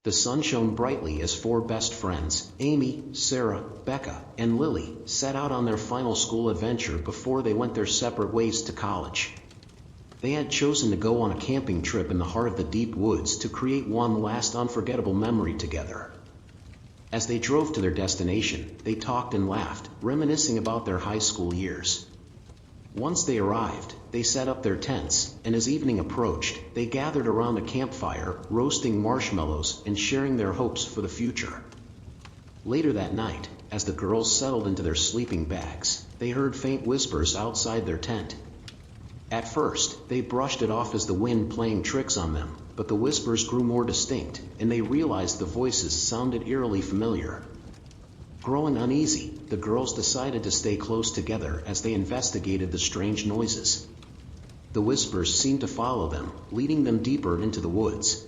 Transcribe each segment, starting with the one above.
The sun shone brightly as four best friends, Amy, Sarah, Becca, and Lily, set out on their final school adventure before they went their separate ways to college. They had chosen to go on a camping trip in the heart of the deep woods to create one last unforgettable memory together. As they drove to their destination, they talked and laughed, reminiscing about their high school years. Once they arrived, they set up their tents, and as evening approached, they gathered around a campfire, roasting marshmallows and sharing their hopes for the future. Later that night, as the girls settled into their sleeping bags, they heard faint whispers outside their tent. At first, they brushed it off as the wind playing tricks on them, but the whispers grew more distinct, and they realized the voices sounded eerily familiar. Growing uneasy, the girls decided to stay close together as they investigated the strange noises. The whispers seemed to follow them, leading them deeper into the woods.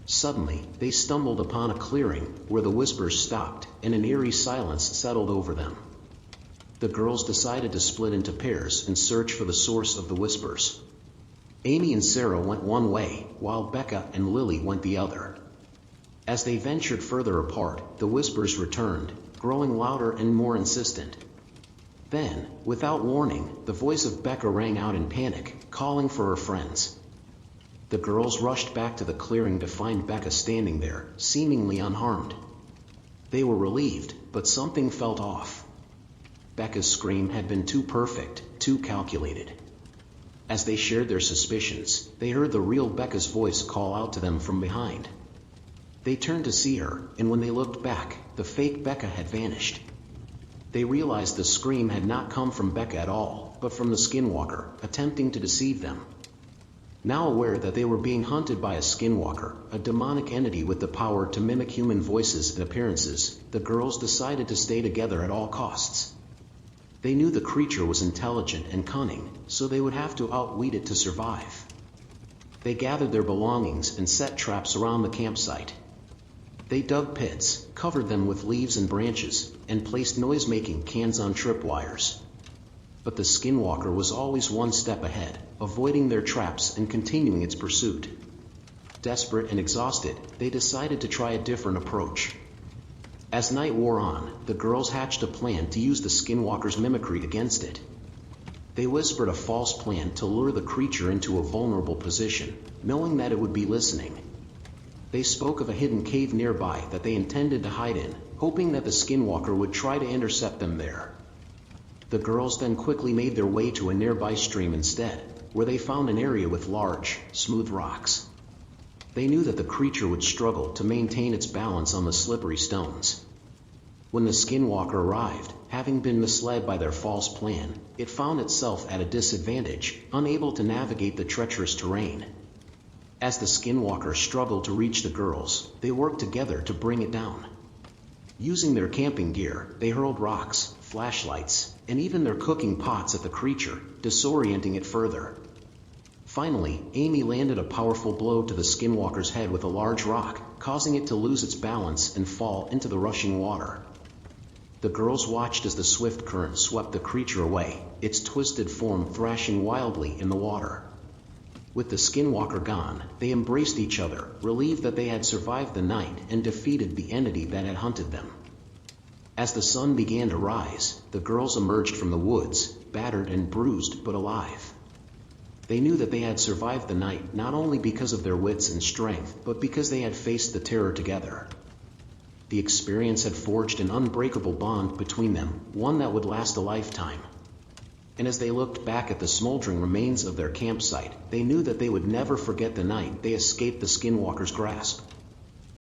Suddenly, they stumbled upon a clearing where the whispers stopped, and an eerie silence settled over them. The girls decided to split into pairs and search for the source of the whispers. Amy and Sarah went one way, while Becca and Lily went the other. As they ventured further apart, the whispers returned, growing louder and more insistent. Then, without warning, the voice of Becca rang out in panic, calling for her friends. The girls rushed back to the clearing to find Becca standing there, seemingly unharmed. They were relieved, but something felt off. Becca's scream had been too perfect, too calculated. As they shared their suspicions, they heard the real Becca's voice call out to them from behind. They turned to see her, and when they looked back, the fake Becca had vanished. They realized the scream had not come from Becca at all, but from the Skinwalker, attempting to deceive them. Now aware that they were being hunted by a Skinwalker, a demonic entity with the power to mimic human voices and appearances, the girls decided to stay together at all costs. They knew the creature was intelligent and cunning, so they would have to outwit it to survive. They gathered their belongings and set traps around the campsite. They dug pits, covered them with leaves and branches, and placed noise-making cans on tripwires. But the Skinwalker was always one step ahead, avoiding their traps and continuing its pursuit. Desperate and exhausted, they decided to try a different approach. As night wore on, the girls hatched a plan to use the Skinwalker's mimicry against it. They whispered a false plan to lure the creature into a vulnerable position, knowing that it would be listening. They spoke of a hidden cave nearby that they intended to hide in, hoping that the Skinwalker would try to intercept them there. The girls then quickly made their way to a nearby stream instead, where they found an area with large, smooth rocks. They knew that the creature would struggle to maintain its balance on the slippery stones. When the Skinwalker arrived, having been misled by their false plan, it found itself at a disadvantage, unable to navigate the treacherous terrain. As the Skinwalker struggled to reach the girls, they worked together to bring it down. Using their camping gear, they hurled rocks, flashlights, and even their cooking pots at the creature, disorienting it further. Finally, Amy landed a powerful blow to the Skinwalker's head with a large rock, causing it to lose its balance and fall into the rushing water. The girls watched as the swift current swept the creature away, its twisted form thrashing wildly in the water. With the Skinwalker gone, they embraced each other, relieved that they had survived the night and defeated the entity that had hunted them. As the sun began to rise, the girls emerged from the woods, battered and bruised but alive. They knew that they had survived the night not only because of their wits and strength, but because they had faced the terror together. The experience had forged an unbreakable bond between them, one that would last a lifetime. And as they looked back at the smoldering remains of their campsite, they knew that they would never forget the night they escaped the Skinwalker's grasp.